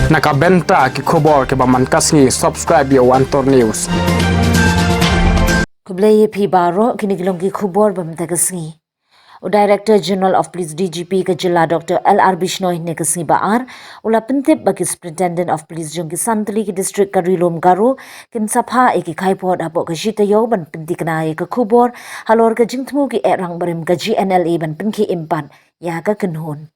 Nakabenta ki khubor ke baman kasngi subscribe yo Antor News. Kublai pi baro kinigilong ki khubor bam tagasngi. O Director General of Police DGP Kajila Dr. LR Bishnoi ne kasngi baar ula pentip bagi Superintendent of Police jong ki Santali ki district Karilom Garo kin sapha e ki khaipot apo ka shitayo ban pentikna e ka khubor halor ka jingtmu ki erang barim ka GNLA ban penki impan ya ka kenhon.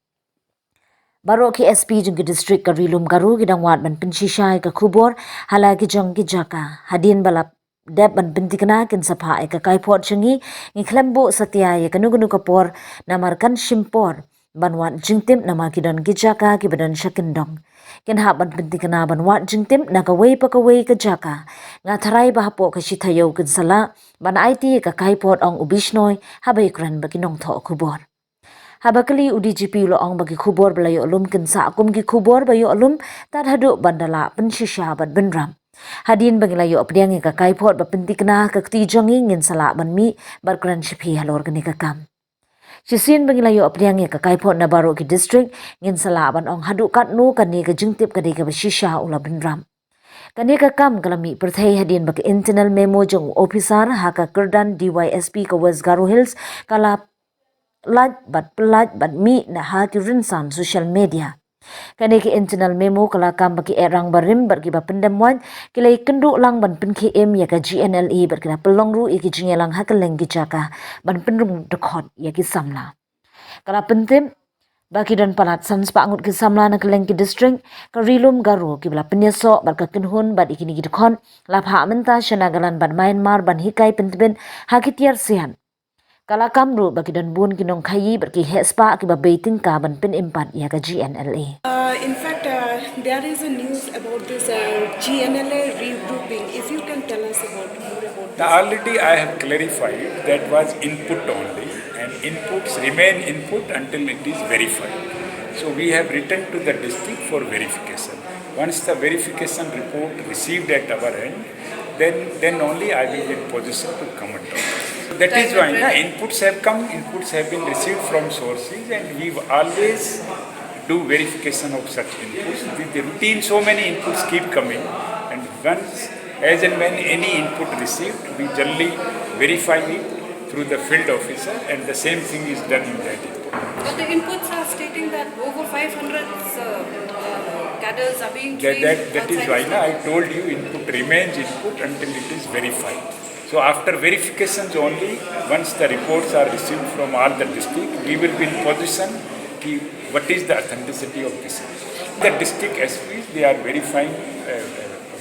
Baro ki SP jong ki district Karilom Garo gidang wat ban penshisha ka khubor hala ki jong ki jaka hadin balap deb ban pentikna kin sapha e ka kaipot changi ngi khlembo satya ye kanugunu kapor namarkan shimpor banwat jingtim nama ki don ki jaka ki badan shakindong kin ha ban pentikna banwat jingtim na ka wei pa ka wei ka jaka nga tharai ba hapo ka shithayo kin sala ban IT ka kaipot ong ubishnoi habai kran ba kinong tho khubor Habakali UDGP lo ong bagi khubor belayo alum kinsa akum ki khubor bayo alum tad hadu bandala penshisha ban benram. Hadin bagi layo apdiang ka kaipot ba pentikna ka ktijongi ngin sala ban mi barkran shipi halor gani ka kam. Sisin bagi layo apdiang ka kaipot na baro ki district ngin sala ban ong hadu katnu kani ka jingtip kadi ka beshisha ula benram. Kani ka kam kalami perthai hadin bagi internal memo jong officer haka kerdan DYSP ka West Garo Hills kala pelat bat mi na hati rinsan social media. Kani ki internal memo kala kam baki erang barim berki ba pendemwan kilai kenduk lang ban penki em ya ka GNLA berkena pelongru iki jingelang hakeleng ki jaka ban pendung dekot ya ki samla. Kala pentim baki dan palat sans pangut ki samla na keleng ki district Karilum Garo ki bala penyesok barka kenhun bad ikini ki dekon lapha menta shenagalan ban Myanmar ban hikai pentibin hakitiar sihan. Kala kamru bagi dan bun kinong khie berki hespa ki babaiting ka ban pin impan ya ka GNLA. In fact, there is a news about this GNLA regrouping. If you can tell us more about this. Already I have clarified that was input only, and inputs remain input until it is verified. So we have written to the district for verification. Once the verification report received at our end, then only I will be in position to comment on it. That is why inputs have come, inputs have been received from sources, and we always do verification of such inputs. With the routine, so many inputs keep coming, and once, as and when any input received, we generally verify it through the field officer, and the same thing is done in that input. But the inputs are stating that over 500 cadres are being trained. That is why I told you input remains input until it is verified. So after verifications only, once the reports are received from all the district, we will be in position to what is the authenticity of this. The district SPs, they are verifying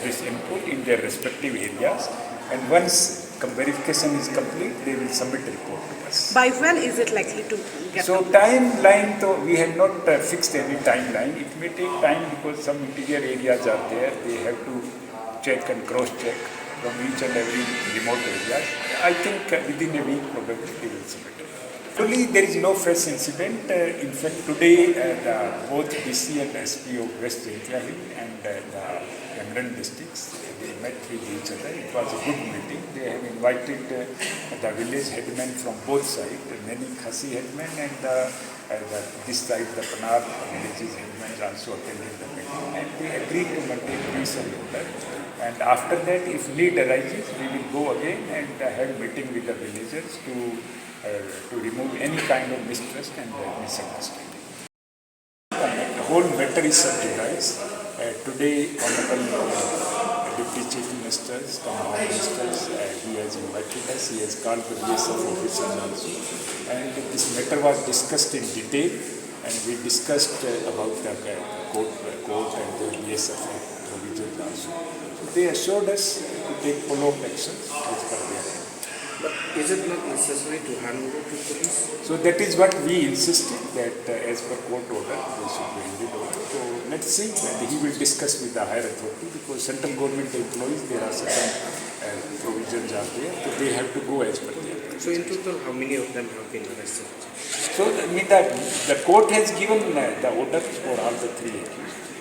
this input in their respective areas, and once verification is complete, they will submit a report to us. By when is it likely to get? So timeline, though we have not fixed any timeline. It may take time because some interior areas are there. They have to check and cross-check from each and every remote area. I think within a week probably they will submit it. Actually, there is no fresh incident. In fact, today both DC and SP of West India and the London districts, they met with each other. It was a good meeting. They have invited the village headmen from both sides, many Khasi headmen and this side, the Panar villages headmen also attended the meeting, and they agreed to maintain peace and order. And after that, if need arises, we will go again and have meeting with the villagers to remove any kind of mistrust and misunderstanding. The whole matter is sub judice. Today, Honorable Deputy Chief Ministers, Honorable Ministers, he has invited us, he has called the BSF officers also. And this matter was discussed in detail, and we discussed about the court and the BSF provisions also. So they assured us to take follow-up actions as per their end. But is it not necessary to hand over to police? So that is what we insisted, that as per court order, they should be handed over. So let's see, and he will discuss with the higher authority, because central government employees, there are certain provisions are there, so they have to go as per their. So in total, how many of them have been arrested? So I mean that the court has given the orders for all the three accused.